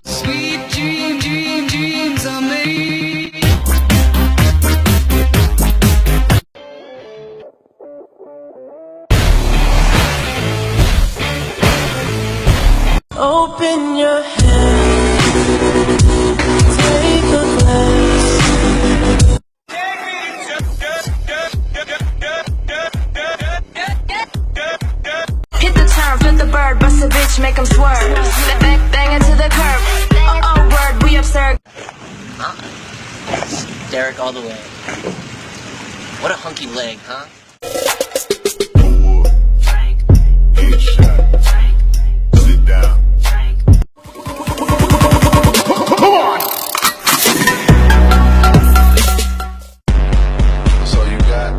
Sweet dreams are made. Open your head, take a glance. Hit the turn, flip the bird, bust a bitch, make him swerve. Bang it to the curb. Oh, word, we absurd. Huh? Derek all the way. What a hunky leg, huh? Sit down. Come on! That's all you got?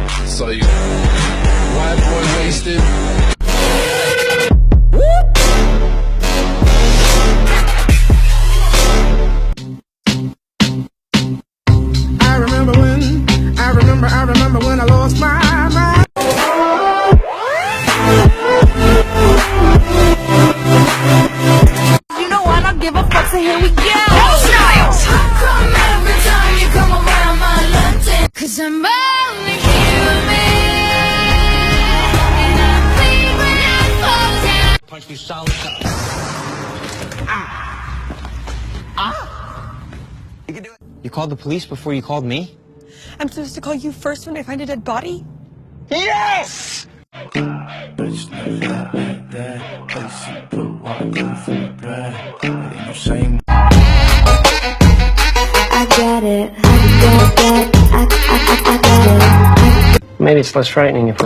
That's all you got? White boy wasted. I remember when I lost my mind. You know I don't give a fuck, so here we go. Styles! Come every time you come around my London. Cause I'm only human. And I bleed when I fall down. Punch me solid. You can do it. You called the police before you called me? I'm supposed to call you first when I find a dead body? Yes! I got it. I got it. Maybe it's less frightening if